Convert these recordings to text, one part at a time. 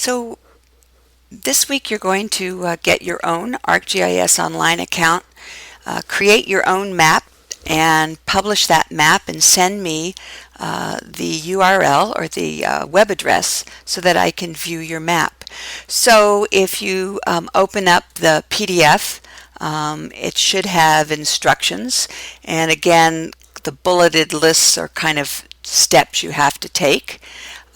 So this week you're going to get your own ArcGIS Online account, create your own map, and publish that map and send me the URL or the web address so that I can view your map. So if you open up the PDF, it should have instructions, and again the bulleted lists are kind of steps you have to take.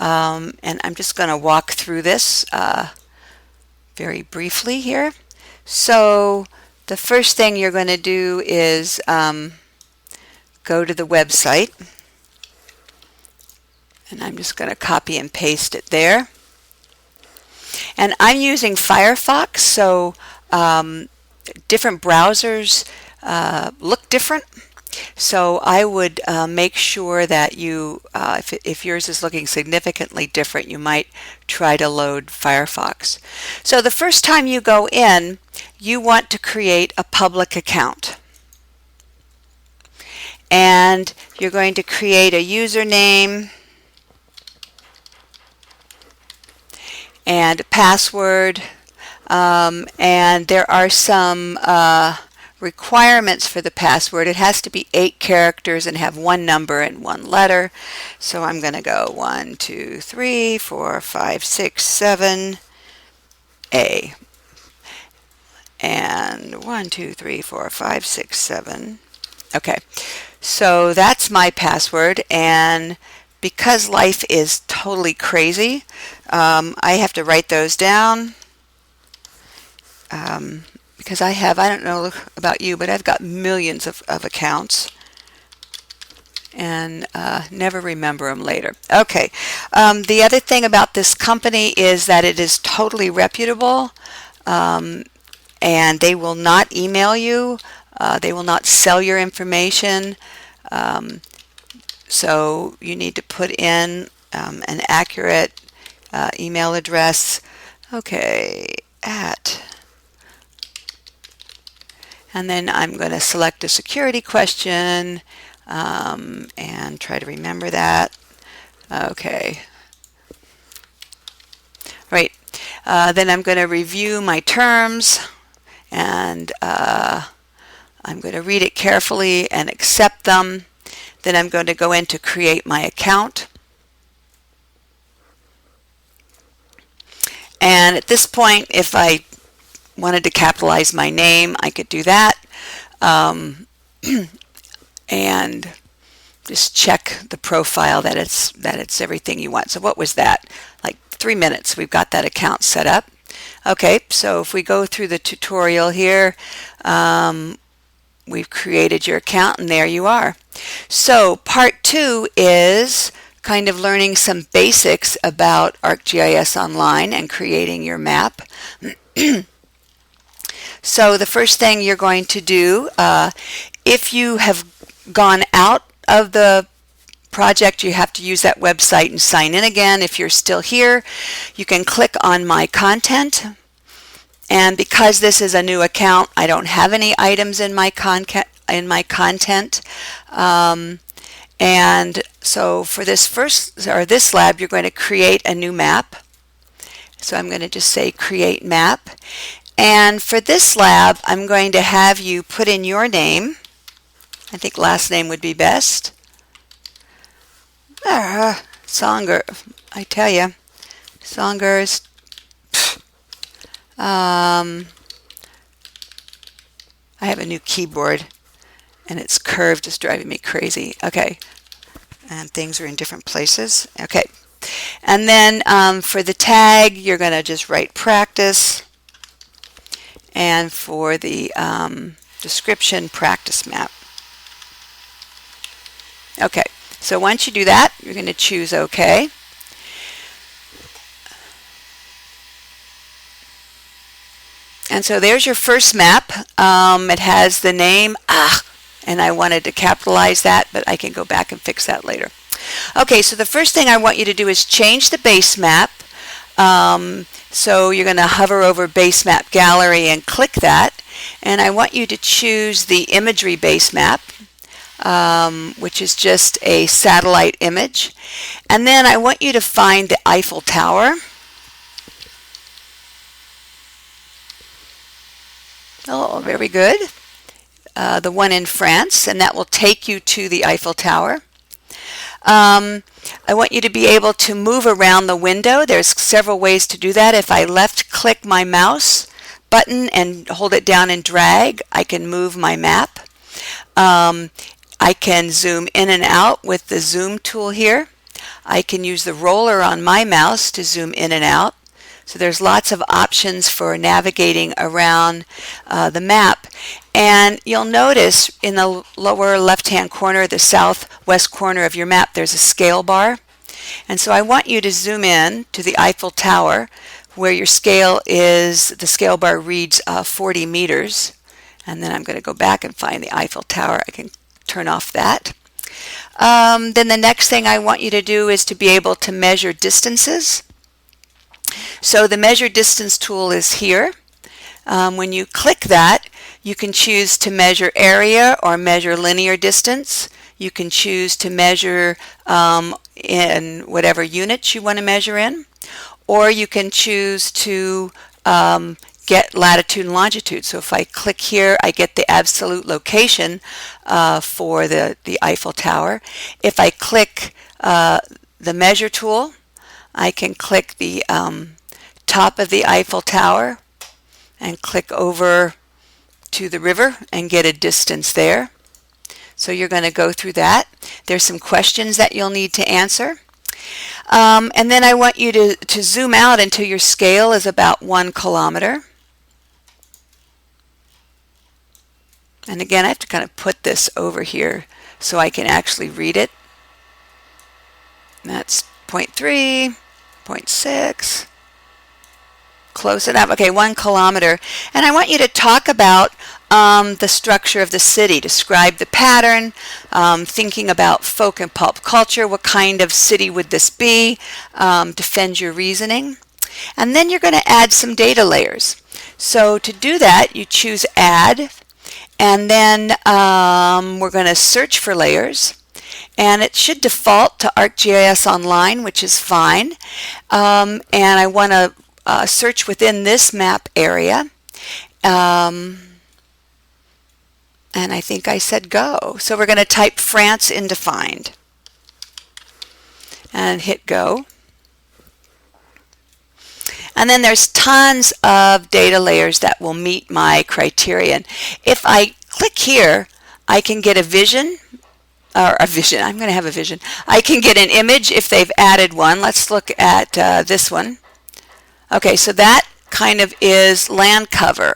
And I'm just going to walk through this very briefly here. So the first thing you're going to do is go to the website, and I'm just going to copy and paste it there. And I'm using Firefox, so different browsers look different. So I would make sure that you, if yours is looking significantly different, you might try to load Firefox. So the first time you go in, you want to create a public account. And you're going to create a username and a password. And there are some requirements for the password. It has to be 8 characters and have 1 number and 1 letter. So I'm going to go 1, 2, 3, 4, 5, 6, 7, A. And 1, 2, 3, 4, 5, 6, 7. Okay, so that's my password, and because life is totally crazy, I have to write those down. Because I don't know about you, but I've got millions of accounts and never remember them later. Okay, the other thing about this company is that it is totally reputable, and they will not email you. They will not sell your information. So you need to put in an accurate email address. Okay, and then I'm going to select a security question and try to remember that. Okay. Right. Then I'm going to review my terms, and I'm going to read it carefully and accept them. Then I'm going to go in to create my account. And at this point, if I wanted to capitalize my name, I could do that, and just check the profile that it's everything you want. So what was that? Like 3 minutes. We've got that account set up. Okay, so if we go through the tutorial here, we've created your account, and there you are. So part 2 is kind of learning some basics about ArcGIS Online and creating your map. So the first thing you're going to do, if you have gone out of the project, you have to use that website and sign in again. If you're still here, you can click on My Content. And because this is a new account, I don't have any items in my content. And so for this lab, you're going to create a new map. So I'm going to just say Create Map. And for this lab, I'm going to have you put in your name. I think last name would be best. Songer, I tell you, Songers. I have a new keyboard, and it's curved. It's driving me crazy. Okay, and things are in different places. Okay, and then for the tag, you're going to just write practice. And for the description, practice map. Okay, so once you do that, you're going to choose OK. And so there's your first map. It has the name, and I wanted to capitalize that, but I can go back and fix that later. Okay, so the first thing I want you to do is change the base map. So you're going to hover over Base Map Gallery and click that, and I want you to choose the imagery base map, which is just a satellite image, and then I want you to find the Eiffel Tower, Oh, very good. The one in France, and that will take you to the Eiffel Tower. I want you to be able to move around the window. There's several ways to do that. If I left click my mouse button and hold it down and drag, I can move my map. I can zoom in and out with the zoom tool here. I can use the roller on my mouse to zoom in and out. So there's lots of options for navigating around the map. And you'll notice in the lower left-hand corner, the southwest corner of your map, there's a scale bar. And so I want you to zoom in to the Eiffel Tower where your scale is, the scale bar reads 40 meters. And then I'm going to go back and find the Eiffel Tower. I can turn off that. Then the next thing I want you to do is to be able to measure distances. So the measure distance tool is here. When you click that, you can choose to measure area or measure linear distance. You can choose to measure in whatever units you want to measure in, or you can choose to get latitude and longitude. So if I click here, I get the absolute location for the Eiffel Tower. If I click the measure tool, I can click the top of the Eiffel Tower and click over to the river and get a distance there. So you're going to go through that. There's some questions that you'll need to answer. And then I want you to zoom out until your scale is about 1 kilometer. And again, I have to kind of put this over here so I can actually read it. That's 0.3, 0.6. Close enough. Okay, 1 kilometer. And I want you to talk about the structure of the city. Describe the pattern, thinking about folk and pop culture. What kind of city would this be? Defend your reasoning. And then you're going to add some data layers. So to do that, you choose Add, and then we're going to search for layers. And it should default to ArcGIS Online, which is fine. And I want to search within this map area. And I think I said go. So we're going to type France into find and hit go. And then there's tons of data layers that will meet my criterion. If I click here, I can get a vision, or a vision, I'm going to have a vision. I can get an image if they've added one. Let's look at this one. Okay, so that kind of is land cover.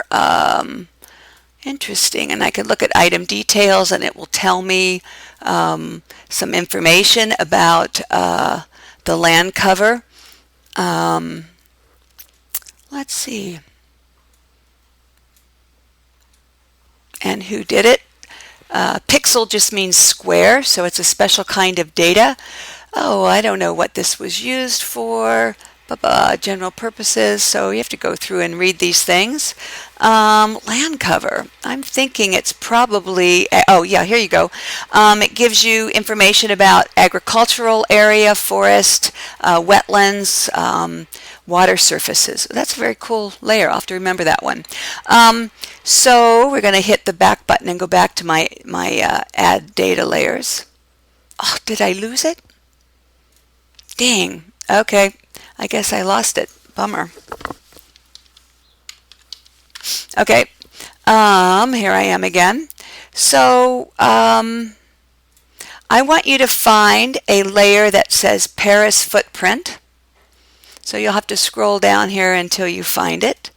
Interesting. And I can look at item details and it will tell me some information about the land cover. Let's see. And who did it? Pixel just means square, so it's a special kind of data. Oh, I don't know what this was used for. General purposes, so you have to go through and read these things. Land cover. I'm thinking it's probably, oh yeah, here you go. It gives you information about agricultural area, forest, wetlands, water surfaces. That's a very cool layer. I'll have to remember that one. So we're going to hit the back button and go back to my add data layers. Oh, did I lose it? Dang. Okay. I guess I lost it. Bummer. Okay. Here I am again. So I want you to find a layer that says Paris footprint. So you'll have to scroll down here until you find it.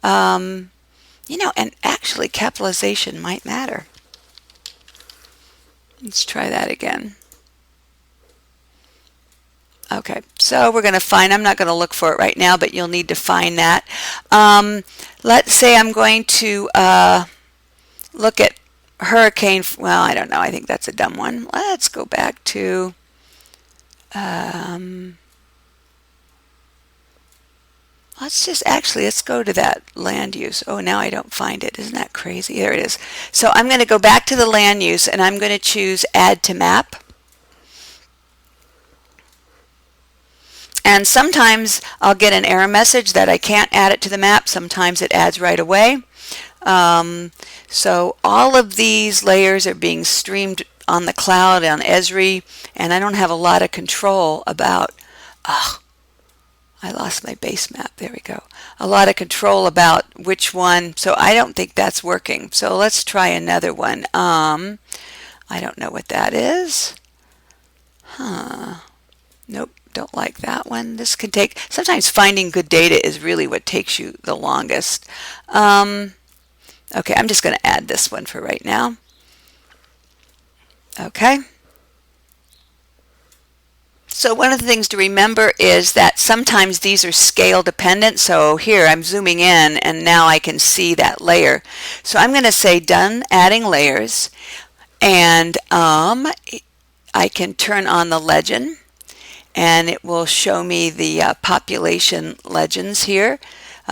You know, and actually capitalization might matter. Let's try that again. Okay, so we're going to find, I'm not going to look for it right now, but you'll need to find that. Let's say I'm going to look at hurricane, well, I don't know, I think that's a dumb one. Let's go back to, let's go to that land use. Oh, now I don't find it. Isn't that crazy? There it is. So I'm going to go back to the land use and I'm going to choose add to map. And sometimes I'll get an error message that I can't add it to the map. Sometimes it adds right away. So all of these layers are being streamed on the cloud on Esri, and I don't have a lot of control about, oh, I lost my base map. There we go. A lot of control about which one. So I don't think that's working. So let's try another one. I don't know what that is. Nope, don't like that one. This can take, sometimes finding good data is really what takes you the longest. Okay, I'm just going to add this one for right now. Okay. So one of the things to remember is that sometimes these are scale dependent. So here I'm zooming in and now I can see that layer. So I'm going to say done adding layers, and I can turn on the legend and it will show me the population legends here.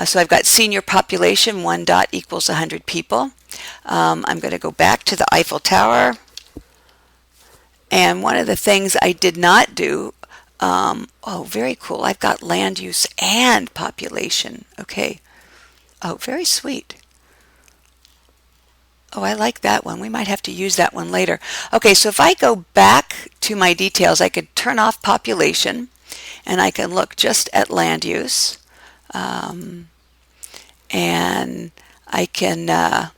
So I've got senior population, 1 dot equals 100 people. I'm going to go back to the Eiffel Tower. And one of the things I did not do, oh, very cool. I've got land use and population. Okay. Oh, very sweet. Oh, I like that one. We might have to use that one later. Okay, so if I go back to my details, I could turn off population and I can look just at land use. And I can,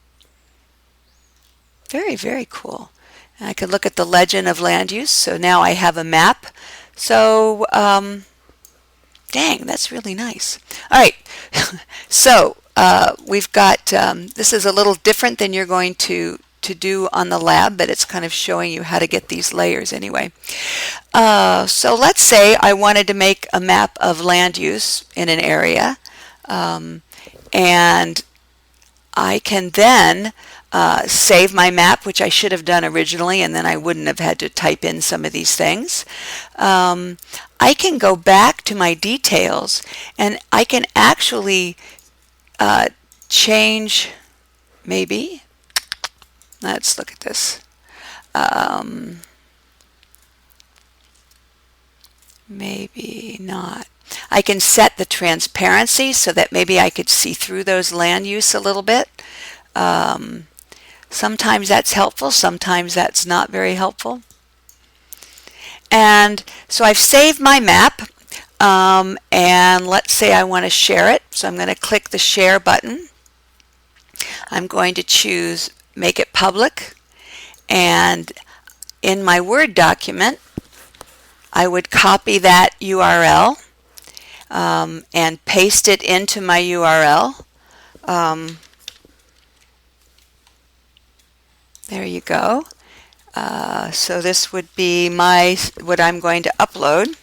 very, very cool. And I can look at the legend of land use. So now I have a map. So, dang, that's really nice. All right, so we've got, this is a little different than you're going to do on the lab, but it's kind of showing you how to get these layers anyway. So let's say I wanted to make a map of land use in an area, and I can then save my map, which I should have done originally, and then I wouldn't have had to type in some of these things. I can go back to my details and I can actually change, maybe, let's look at this. Maybe not. I can set the transparency so that maybe I could see through those land use a little bit. Sometimes that's helpful, sometimes that's not very helpful. And so I've saved my map, and let's say I want to share it. So I'm going to click the share button. I'm going to choose make it public, and in my Word document I would copy that URL and paste it into my URL. There you go. So this would be what I'm going to upload.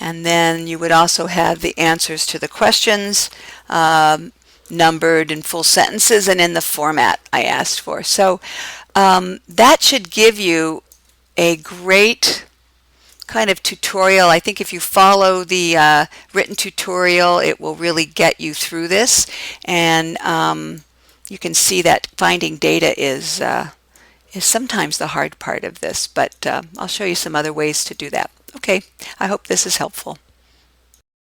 And then you would also have the answers to the questions, numbered in full sentences and in the format I asked for. So that should give you a great kind of tutorial. I think if you follow the written tutorial, it will really get you through this. And you can see that finding data is sometimes the hard part of this, but I'll show you some other ways to do that. Okay, I hope this is helpful.